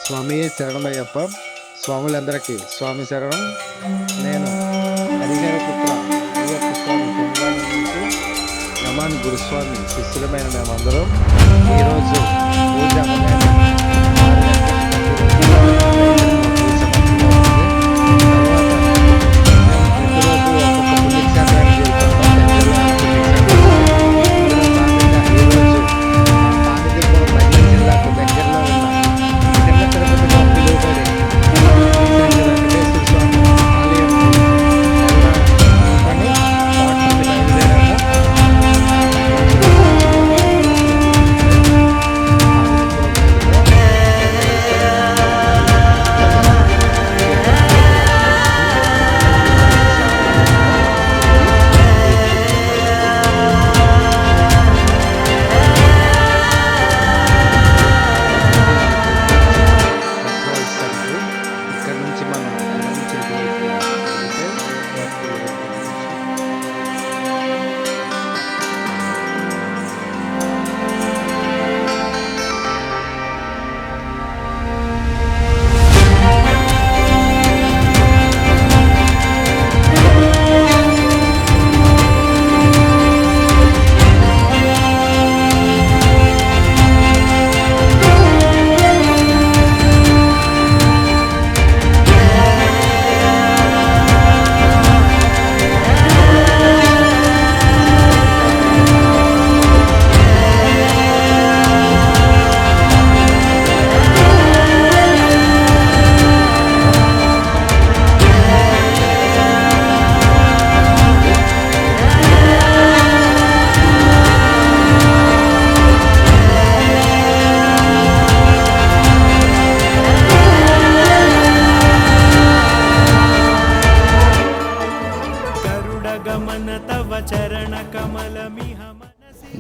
స్వామి శరణమయ్యప్ప. స్వాములందరికీ స్వామి శరణం. నేను హరిహర పుత్ర అయ్యప్ప స్వామి తెలంగాణ నుంచి నమాన్ గురుస్వామి శిష్యులమైన మేమందరం ఈరోజు పూజ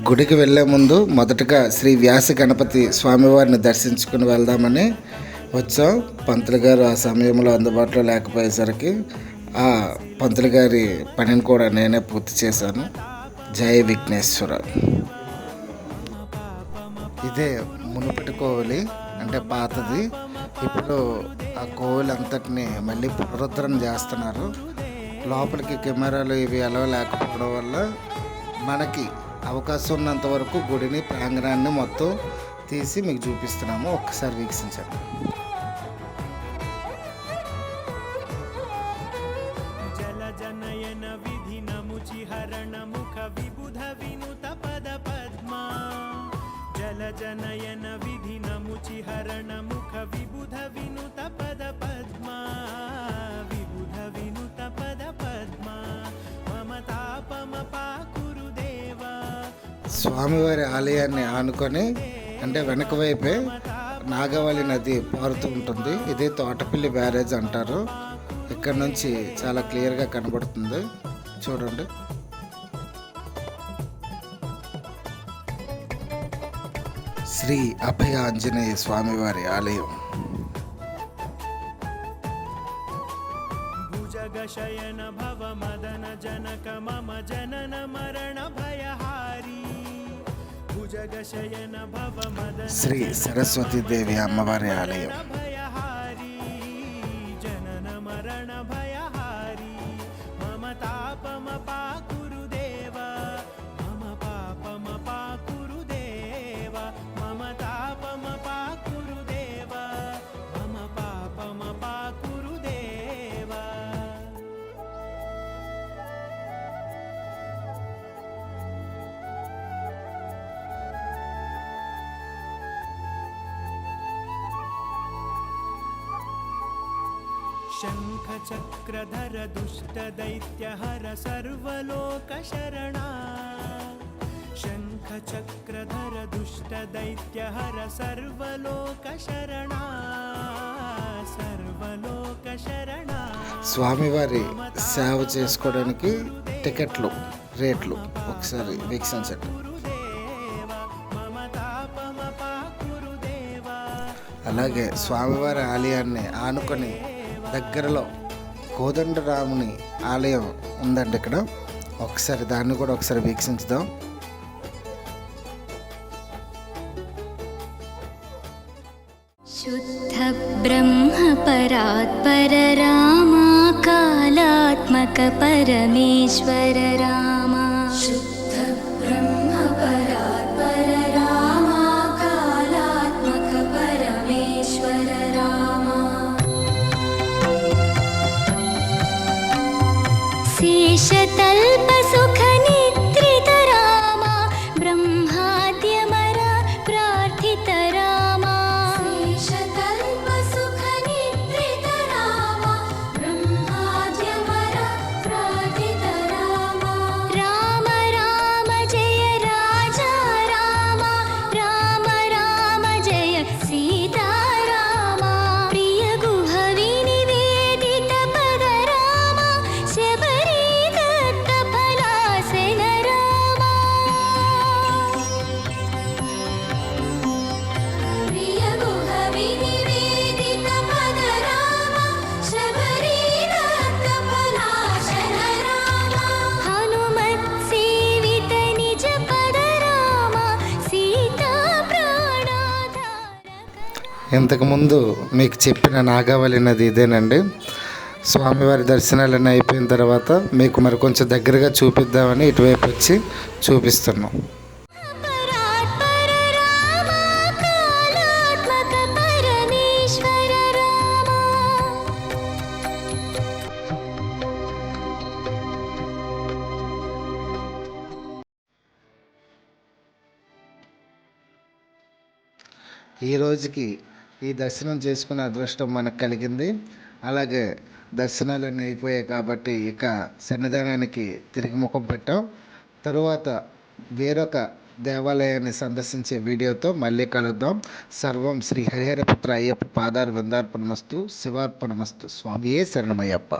గుడికి వెళ్ళే ముందు మొదటగా శ్రీ వ్యాస గణపతి స్వామివారిని దర్శించుకుని వెళ్దామని వచ్చాం. పంతులు గారు ఆ సమయంలో అందుబాటులో లేకపోయేసరికి ఆ పంతులు గారి పనిని కూడా నేనే పూర్తి చేశాను. జై విఘ్నేశ్వర. ఇదే మునుపటి కోవిలి, అంటే పాతది. ఇప్పుడు ఆ కోవిలి అంతటిని మళ్ళీ పునరుద్ధరణ చేస్తున్నారు. లోపలికి కెమెరాలు ఇవి ఎలా లేకపోవడం వల్ల మనకి అవకాశం ఉన్నంత వరకు గుడిని, ప్రాంగణాన్ని మొత్తం తీసి మీకు చూపిస్తున్నాము. ఒక్కసారి వీక్షించండి. జలజనయన విధి నముచిహరణ ముఖ విబుధ వినుత పద పద్మా. జలజనయన విధి నముచిహరణ ముఖ విబుధ వినుత పద పద్మా. విబుధ వినుత పద పద్మా. మమతాపమ పాకురు దేవా. స్వామివారి ఆలయాన్ని ఆనుకొని, అంటే వెనక వైపే నాగవళి నది పారుతూ ఉంటుంది. ఇది తోటపల్లి బ్యారేజ్ అంటారు. ఇక్కడ నుంచి చాలా క్లియర్గా కనబడుతుంది, చూడండి. శ్రీ అభయ ఆంజనేయ స్వామివారి ఆలయం. భుజగశయన భవ మదన జనక మమ జనన మరణ భయహారి. భుజగశయన భవ మదన శ్రీ సరస్వతీ దేవి అమ్మవారి ఆలయం. భయహారి జనన మరణ భయహారి. మమ తాపమ పాకురు దేవా. మమ పాపమ పాకురు దేవా. మమ తాపమ పాకురు దేవా. మమ పాపమ పాకురు దేవా. శంఖ చక్రధర దుష్ట దైత్యహర సర్వలోక శరణా. శంఖ చక్రధర దుష్ట దైత్యహర సర్వలోక శరణా. సర్వలోక శరణా. స్వామివారి సేవ చేసుకోవడానికి టికెట్లు రేట్లు ఒకసారి వీక్షించండి. అలాగే స్వామివారి ఆలయాన్ని ఆనుకొని దగ్గరలో కోదండరాముని ఆలయం ఉందండి ఇక్కడ. ఒకసారి దాన్ని కూడా ఒకసారి వీక్షించుదాం. शुद्ध ब्रह्म परात्पर रामा कालात्मक परमेश्वर रामा शुद्ध ब्रह्म परात्पर रामा कालात्मक परमेश्वर रामा शेषतल्प सुख निद्रित रामा ब्रह्माद्यमर प्रार्थित रामा शेषतल्प सुख निद्रित रामा ब्रह्माद्यमर प्रार्थित रामा राम राम जय राजा रामा राम राम जय सीता रामा प्रिय गुह विनिवेदित पद रामा शबरी दत्त फलासन रामा प्रिय गुह विनिवेदित पद रामा शबरी दत्त फलासन रामा हनुमत् सेवित निज पद रामा सीता प्राणाधारक ఇంతకుముందు మీకు చెప్పిన నాగావళి నది ఇదేనండి. స్వామివారి దర్శనాలన్నీ అయిపోయిన తర్వాత మీకు మరి కొంచెం దగ్గరగా చూపిద్దామని ఇటువైపు వచ్చి చూపిస్తున్నాం. परात्पर रामा कालात्मक परमेश्वर रामा ఈ రోజుకి ఈ దర్శనం చేసుకునే అదృష్టం మనకు కలిగింది. అలాగే దర్శనాలన్నీ అయిపోయాయి కాబట్టి ఇక సన్నిధానానికి తిరిగి ముఖం పెట్టాం. తరువాత వేరొక దేవాలయాన్ని సందర్శించే వీడియోతో మళ్ళీ కలుద్దాం. సర్వం శ్రీ హరిహరపుత్ర అయ్యప్ప పాదార్ విందార్పణమస్తు శివార్పణమస్తు. స్వామియే శరణమయ్యప్ప.